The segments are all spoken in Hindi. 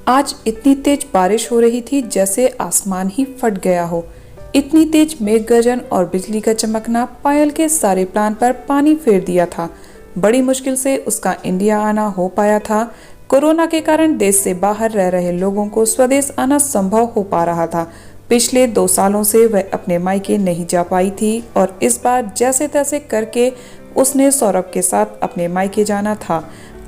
आज इतनी तेज बारिश हो रही थी जैसे आसमान ही फट गया हो। इतनी तेज मेघ गर्जन और बिजली का चमकना पायल के सारे प्लान पर पानी फेर दिया था। बड़ी मुश्किल से उसका इंडिया आना हो पाया था। कोरोना के कारण देश से बाहर रह रहे लोगों को स्वदेश आना संभव हो पा रहा था। पिछले 2 सालों से वह अपने मायके नहीं जा पाई थी और इस बार जैसे तैसे करके उसने सौरभ के साथ अपने मायके जाना था।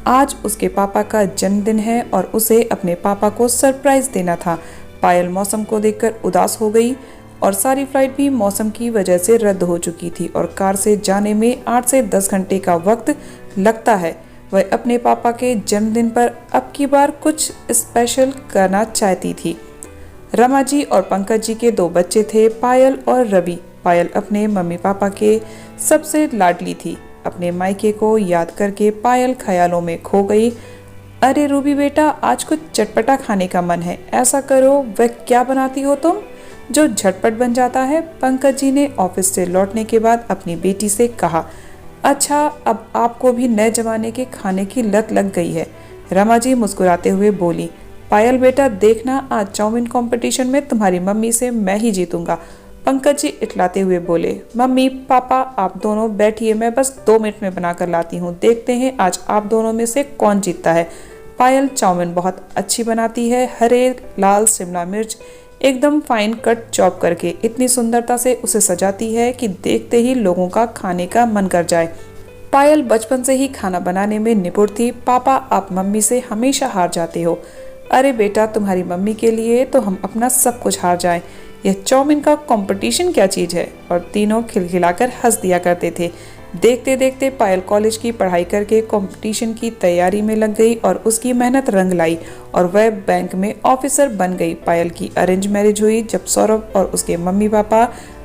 आज उसके पापा का जन्मदिन है और उसे अपने पापा को सरप्राइज देना था। पायल मौसम को देखकर उदास हो गई और सारी फ्लाइट भी मौसम की वजह से रद्द हो चुकी थी और कार से जाने में 8 से 10 घंटे का वक्त लगता है। वह अपने पापा के जन्मदिन पर अब की बार कुछ स्पेशल करना चाहती थी। रमा जी और पंकज जी के 2 बच्चे थे, पायल और रवि। पायल अपने मम्मी पापा के सबसे लाडली थी। अपने मायके को याद करके पायल ख्यालों में खो गई। अरे रूबी बेटा, आज कुछ चटपटा खाने का मन है, ऐसा करो वह क्या बनाती हो तुम जो झटपट बन जाता है। पंकज जी ने ऑफिस से लौटने के बाद अपनी बेटी से कहा। अच्छा, अब आपको भी नए जमाने के खाने की लत लग गई है। रमा जी मुस्कुराते हुए बोली। पायल बेटा देखना, आज चाउमीन कंपटीशन में तुम्हारी मम्मी से मैं ही जीतूंगा। पंकज जी इटलाते हुए बोले। मम्मी पापा आप दोनों बैठिए, मैं बस 2 मिनट में बनाकर लाती हूँ, देखते हैं आज आप दोनों में से कौन जीतता है। पायल चाउमीन बहुत अच्छी बनाती है। हरे लाल शिमला मिर्च एकदम फाइन कट चॉप करके इतनी सुंदरता से उसे सजाती है कि देखते ही लोगों का खाने का मन कर जाए। पायल बचपन से ही खाना बनाने में निपुण थी। पापा आप मम्मी से हमेशा हार जाते हो। अरे बेटा, तुम्हारी मम्मी के लिए तो हम अपना सब कुछ हार जाएं। यह चाउमीन का कंपटीशन क्या चीज है। और तीनों खिलखिलाकर हंस दिया करते थे। देखते देखते पायल कॉलेज की पढ़ाई करके कंपटीशन की तैयारी में लग गई और उसकी मेहनत रंग लाई और वह बैंक में ऑफिसर बन गई। पायल की अरेंज मैरिज हुई। जब सौरभ और उसके मम्मी पापा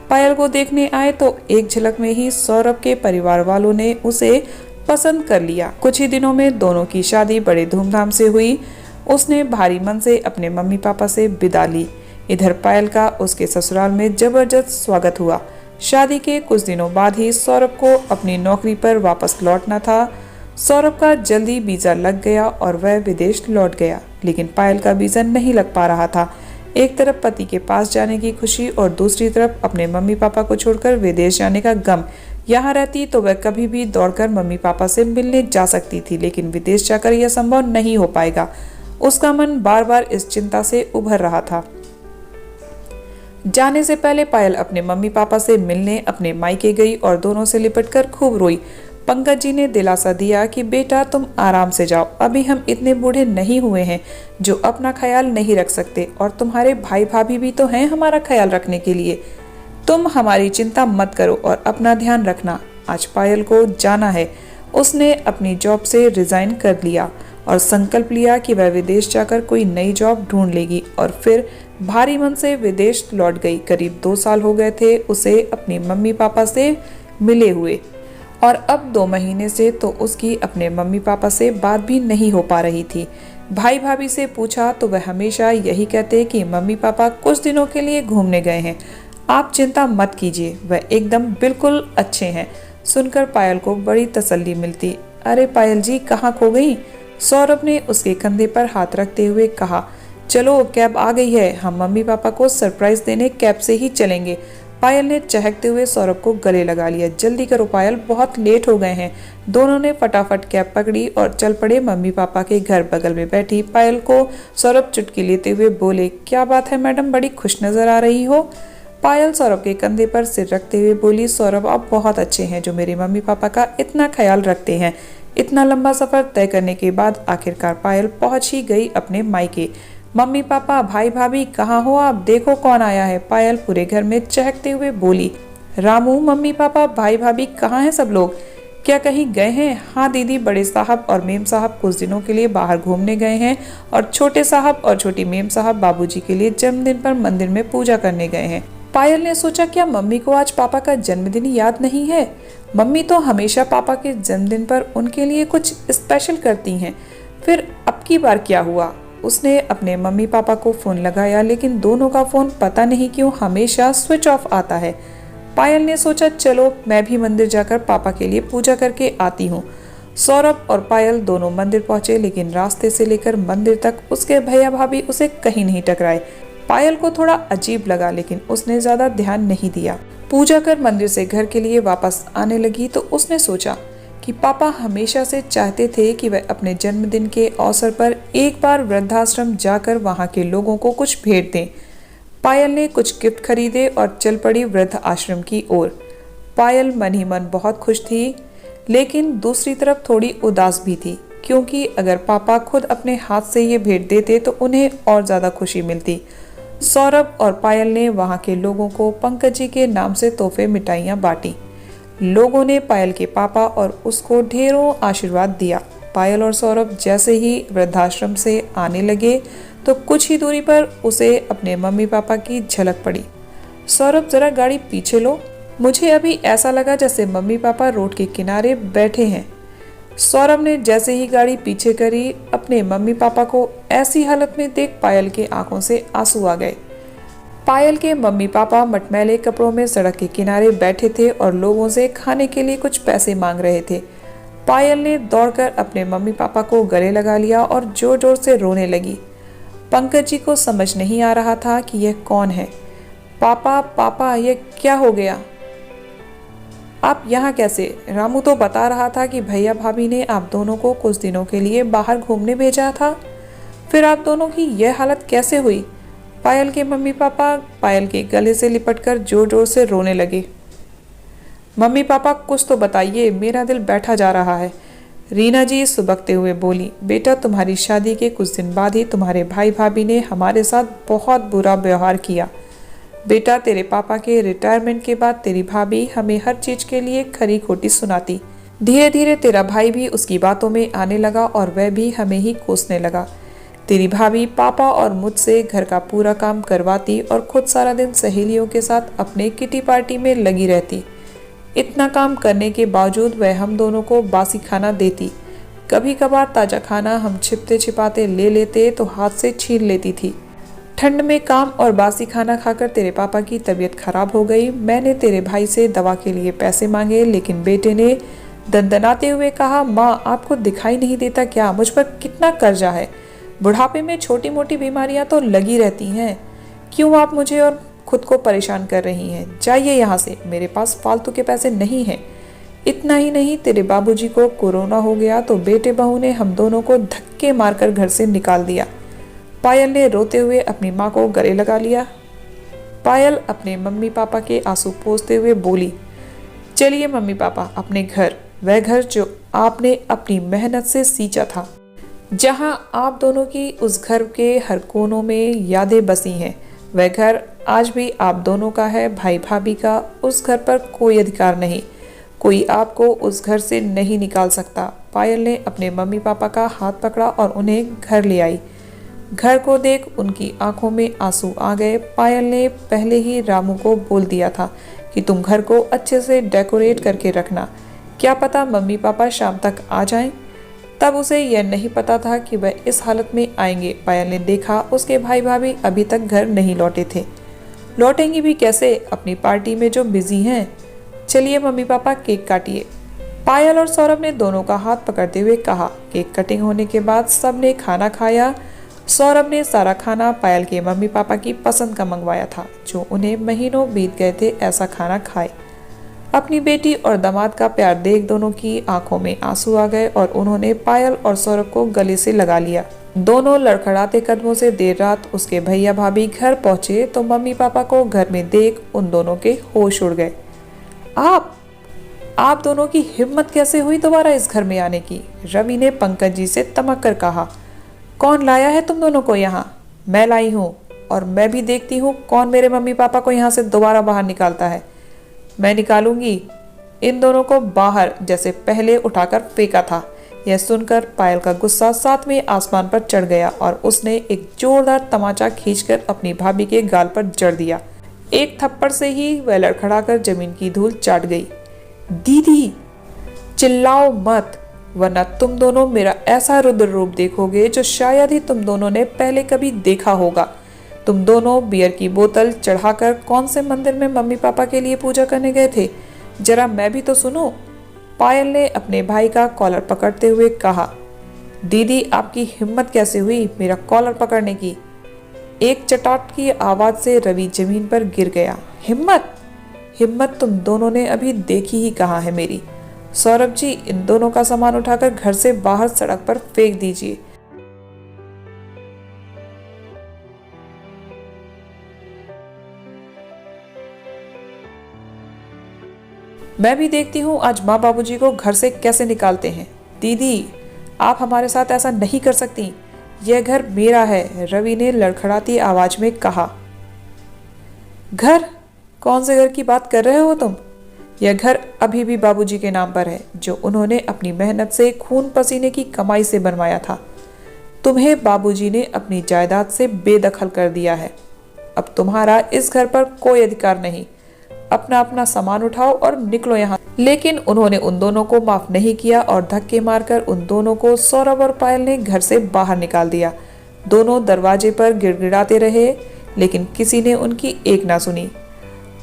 पायल को देखने आए तो एक झलक में ही सौरभ के परिवार वालों ने उसे पसंद कर लिया। कुछ ही दिनों में दोनों की शादी बड़े धूमधाम से हुई। उसने भारी मन से अपने मम्मी पापा से विदा ली। इधर पायल का उसके ससुराल में जबरदस्त स्वागत हुआ। शादी के कुछ दिनों बाद ही सौरभ को अपनी नौकरी पर वापस लौटना था। सौरभ का जल्दी वीजा लग गया और वह विदेश लौट गया, लेकिन पायल का वीजा नहीं लग पा रहा था। एक तरफ पति के पास जाने की खुशी और दूसरी तरफ अपने मम्मी पापा को छोड़कर विदेश जाने का गम। यहाँ रहती तो वह कभी भी दौड़कर मम्मी पापा से मिलने जा सकती थी, लेकिन विदेश जाकर यह संभव नहीं हो पाएगा। उसका मन बार बार इस चिंता से उभर रहा था। जाने से पहले पायल अपने मम्मी पापा से मिलने अपने मायके गई और दोनों से लिपटकर खूब रोई। पंकज जी ने दिलासा दिया कि बेटा तुम आराम से जाओ, अभी हम इतने बूढ़े नहीं हुए हैं जो अपना ख्याल नहीं रख सकते, और तुम्हारे भाई भाभी भी तो हैं हमारा ख्याल रखने के लिए। तुम हमारी चिंता मत करो और अपना ध्यान रखना। आज पायल को जाना है। उसने अपनी जॉब से रिजाइन कर लिया और संकल्प लिया कि वह विदेश जाकर कोई नई जॉब ढूंढ लेगी और फिर भारी मन से विदेश लौट गई। करीब 2 साल हो गए थे उसे अपनी मम्मी पापा से मिले हुए और अब 2 महीने से तो उसकी अपने मम्मी पापा से बात भी नहीं हो पा रही थी। भाई भाभी से पूछा तो वह हमेशा यही कहते कि मम्मी पापा कुछ दिनों के लिए घूमने गए हैं, आप चिंता मत कीजिए, वह एकदम बिल्कुल अच्छे हैं। सुनकर पायल को बड़ी तसल्ली मिलती। अरे पायल जी कहाँ खो गई। सौरभ ने उसके कंधे पर हाथ रखते हुए कहा। चलो कैब आ गई है, हम मम्मी पापा को सरप्राइज देने कैब से ही चलेंगे। पायल ने चहकते हुए सौरभ को गले लगा लिया। जल्दी करो पायल, बहुत लेट हो गए हैं। दोनों ने फटाफट कैब पकड़ी और चल पड़े मम्मी पापा के घर। बगल में बैठी पायल को सौरभ चुटकी लेते हुए बोले। क्या बात है मैडम, बड़ी खुश नजर आ रही हो। पायल सौरभ के कंधे पर सिर रखते हुए बोली। सौरभ आप बहुत अच्छे हैं जो मेरे मम्मी पापा का इतना ख्याल रखते हैं। इतना लंबा सफर तय करने के बाद आखिरकार पायल पहुंच ही गई अपने मायके। मम्मी पापा भाई भाभी कहाँ हो आप, देखो कौन आया है। पायल पूरे घर में चहकते हुए बोली। रामू मम्मी पापा भाई भाभी कहाँ हैं सब लोग, क्या कहीं गए हैं। हाँ दीदी, बड़े साहब और मेम साहब कुछ दिनों के लिए बाहर घूमने गए हैं और छोटे साहब और छोटी मेम साहब बाबूजी के लिए जन्मदिन पर मंदिर में पूजा करने गए हैं। पायल ने सोचा क्या मम्मी को आज पापा का जन्मदिन याद नहीं है। मम्मी तो हमेशा पापा के जन्मदिन पर उनके लिए कुछ स्पेशल करती हैं। फिर अब की बार क्या हुआ। उसने अपने मम्मी पापा को फोन लगाया, लेकिन दोनों का फोन पता नहीं क्यों हमेशा स्विच ऑफ आता है। पायल ने सोचा चलो मैं भी मंदिर जाकर पापा के लिए पूजा करके आती हूँ। सौरभ और पायल दोनों मंदिर पहुंचे, लेकिन रास्ते से लेकर मंदिर तक उसके भैया भाभी उसे कहीं नहीं टकराए। पायल को थोड़ा अजीब लगा, लेकिन उसने ज्यादा ध्यान नहीं दिया। पूजा कर मंदिर से घर के लिए वापस आने लगी तो उसने सोचा कि पापा हमेशा से चाहते थे कि वह अपने जन्मदिन के अवसर पर एक बार वृद्धाश्रम जाकर वहां के लोगों को कुछ भेंट दें। पायल ने कुछ गिफ्ट खरीदे और चल पड़ी वृद्ध आश्रम की ओर। पायल मन ही मन बहुत खुश थी, लेकिन दूसरी तरफ थोड़ी उदास भी थी, क्योंकि अगर पापा खुद अपने हाथ से ये भेंट देते तो उन्हें और ज्यादा खुशी मिलती। सौरभ और पायल ने वहां के लोगों को पंकज जी के नाम से तोहफे मिठाइयां बांटी। लोगों ने पायल के पापा और उसको ढेरों आशीर्वाद दिया। पायल और सौरभ जैसे ही वृद्धाश्रम से आने लगे तो कुछ ही दूरी पर उसे अपने मम्मी पापा की झलक पड़ी। सौरभ, जरा गाड़ी पीछे लो, मुझे अभी ऐसा लगा जैसे मम्मी पापा रोड के किनारे बैठे हैं। सौरभ ने जैसे ही गाड़ी पीछे करी, अपने मम्मी पापा को ऐसी हालत में देख पायल के आंखों से आंसू आ गए। पायल के मम्मी पापा मटमैले कपड़ों में सड़क के किनारे बैठे थे और लोगों से खाने के लिए कुछ पैसे मांग रहे थे। पायल ने दौड़कर अपने मम्मी पापा को गले लगा लिया और जोर जोर से रोने लगी। पंकज जी को समझ नहीं आ रहा था कि यह कौन है। पापा पापा, यह क्या हो गया? आप यहाँ कैसे? रामू तो बता रहा था कि भैया भाभी ने आप दोनों को कुछ दिनों के लिए बाहर घूमने भेजा था, फिर आप दोनों की यह हालत कैसे हुई? पायल के मम्मी पापा पायल के गले से लिपटकर जोर जोर से रोने लगे। मम्मी पापा, कुछ तो बताइए, मेरा दिल बैठा जा रहा है। रीना जी सुबकते हुए बोली, बेटा, तुम्हारी शादी के कुछ दिन बाद ही तुम्हारे भाई भाभी ने हमारे साथ बहुत बुरा व्यवहार किया। बेटा, तेरे पापा के रिटायरमेंट के बाद तेरी भाभी हमें हर चीज के लिए खरी खोटी सुनाती। धीरे धीरे तेरा भाई भी उसकी बातों में आने लगा और वह भी हमें ही कोसने लगा। तेरी भाभी पापा और मुझसे घर का पूरा काम करवाती और खुद सारा दिन सहेलियों के साथ अपने किटी पार्टी में लगी रहती। इतना काम करने के बावजूद वह हम दोनों को बासी खाना देती। कभी कभार ताजा खाना हम छिपते छिपाते ले लेते तो हाथ से छीन लेती थी। ठंड में काम और बासी खाना खाकर तेरे पापा की तबीयत खराब हो गई। मैंने तेरे भाई से दवा के लिए पैसे मांगे, लेकिन बेटे ने दंदनाते हुए कहा, माँ, आपको दिखाई नहीं देता क्या मुझ पर कितना कर्जा है? बुढ़ापे में छोटी मोटी बीमारियां तो लगी रहती हैं। क्यों आप मुझे और खुद को परेशान कर रही हैं? जाइए यहाँ से, मेरे पास फालतू के पैसे नहीं हैं। इतना ही नहीं, तेरे बाबूजी को कोरोना हो गया तो बेटे बहू ने हम दोनों को धक्के मारकर घर से निकाल दिया। पायल ने रोते हुए अपनी माँ को गले लगा लिया। पायल अपने मम्मी पापा के आंसू पोंछते हुए बोली, चलिए मम्मी पापा, अपने घर, वह घर जो आपने अपनी मेहनत से सींचा था, जहां आप दोनों की उस घर के हर कोनों में यादें बसी हैं। वह घर आज भी आप दोनों का है। भाई भाभी का उस घर पर कोई अधिकार नहीं। कोई आपको उस घर से नहीं निकाल सकता। पायल ने अपने मम्मी पापा का हाथ पकड़ा और उन्हें घर ले आई। घर को देख उनकी आंखों में आंसू आ गए। पायल ने पहले ही रामू को बोल दिया था कि तुम घर को अच्छे से डेकोरेट करके रखना, क्या पता मम्मी पापा शाम तक आ जाएं। तब उसे यह नहीं पता था कि वह इस हालत में आएंगे। पायल ने देखा उसके भाई भाभी अभी तक घर नहीं लौटे थे। लौटेंगे भी कैसे, अपनी पार्टी में जो बिजी हैं। चलिए मम्मी पापा, केक काटिए। पायल और सौरभ ने दोनों का हाथ पकड़ते हुए कहा। केक कटिंग होने के बाद सबने खाना खाया। सौरभ ने सारा खाना पायल के मम्मी पापा की पसंद का मंगवाया था, जो उन्हें महीनों बीत गए थे ऐसा खाना खाए। अपनी बेटी और दामाद का प्यार देख दोनों की आंखों में आंसू आ गए और उन्होंने पायल और सौरभ को गले से लगा लिया। दोनों लड़खड़ाते कदमों से देर रात उसके भैया भाभी घर पहुंचे तो मम्मी पापा को घर में देख उन दोनों के होश उड़ गए। आप दोनों की हिम्मत कैसे हुई दोबारा इस घर में आने की? रवि ने पंकज जी से तमक कर कहा। कौन लाया है तुम दोनों को यहाँ? मैं लाई हूँ, और मैं भी देखती हूँ कौन मेरे मम्मी पापा को यहाँ से दोबारा बाहर निकालता है। मैं निकालूंगी इन दोनों को बाहर, जैसे पहले उठाकर फेंका था। यह सुनकर पायल का गुस्सा सातवें आसमान पर चढ़ गया और उसने एक जोरदार तमाचा खींचकर अपनी भाभी के गाल पर जड़ दिया। एक थप्पड़ से ही वह लड़खड़ाकर जमीन की धूल चाट गई। दीदी, चिल्लाओ मत, वरना तुम दोनों मेरा ऐसा रुद्र रूप देखोगे जो शायद ही तुम दोनों ने पहले कभी देखा होगा। तुम दोनों बियर की बोतल चढ़ाकर कौन से मंदिर में मम्मी पापा के लिए पूजा करने गए थे? जरा मैं भी तो सुनो। पायल ने अपने भाई का कॉलर पकड़ते हुए कहा, दीदी आपकी हिम्मत कैसे हुई मेरा कॉलर पकड़ने की। एक चटाट की आवाज से रवि जमीन पर गिर गया। हिम्मत हिम्मत तुम दोनों ने अभी देखी ही कहाँ है मेरी। सौरभ जी, इन दोनों का सामान उठाकर घर से बाहर सड़क पर फेंक दीजिए। मैं भी देखती हूँ आज माँ बाबूजी को घर से कैसे निकालते हैं। दीदी आप हमारे साथ ऐसा नहीं कर सकती, यह घर मेरा है, रवि ने लड़खड़ाती आवाज में कहा। घर? कौन से घर की बात कर रहे हो तुम? यह घर अभी भी बाबूजी के नाम पर है, जो उन्होंने अपनी मेहनत से खून पसीने की कमाई से बनवाया था। तुम्हें बाबूजी ने अपनी जायदाद से बेदखल कर दिया है। अब तुम्हारा इस घर पर कोई अधिकार नहीं। अपना अपना सामान उठाओ और निकलो यहाँ। लेकिन उन्होंने उन दोनों को माफ नहीं किया और धक्के मारकर उन दोनों को सौरभ और पायल ने घर से बाहर निकाल दिया। दोनों दरवाजे पर गिड़गिड़ाते रहे, लेकिन किसी ने उनकी एक ना सुनी।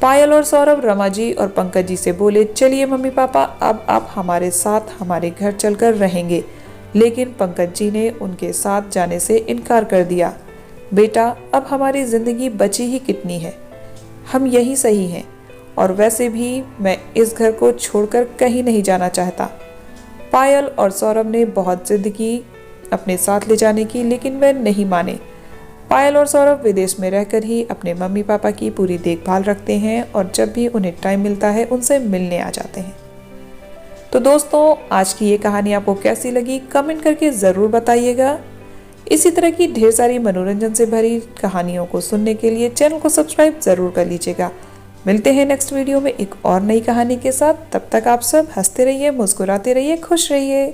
पायल और सौरभ रमा जी और पंकज जी से बोले, चलिए मम्मी पापा, अब आप हमारे साथ हमारे घर चलकर रहेंगे। लेकिन पंकज जी ने उनके साथ जाने से इनकार कर दिया। बेटा, अब हमारी जिंदगी बची ही कितनी है, हम यही सही हैं, और वैसे भी मैं इस घर को छोड़कर कहीं नहीं जाना चाहता। पायल और सौरभ ने बहुत जिद की अपने साथ ले जाने की, लेकिन वे नहीं माने। पायल और सौरभ विदेश में रहकर ही अपने मम्मी पापा की पूरी देखभाल रखते हैं और जब भी उन्हें टाइम मिलता है उनसे मिलने आ जाते हैं। तो दोस्तों, आज की ये कहानी आपको कैसी लगी कमेंट करके ज़रूर बताइएगा। इसी तरह की ढेर सारी मनोरंजन से भरी कहानियों को सुनने के लिए चैनल को सब्सक्राइब ज़रूर कर लीजिएगा। मिलते हैं नेक्स्ट वीडियो में एक और नई कहानी के साथ। तब तक आप सब हंसते रहिए, मुस्कुराते रहिए, खुश रहिए।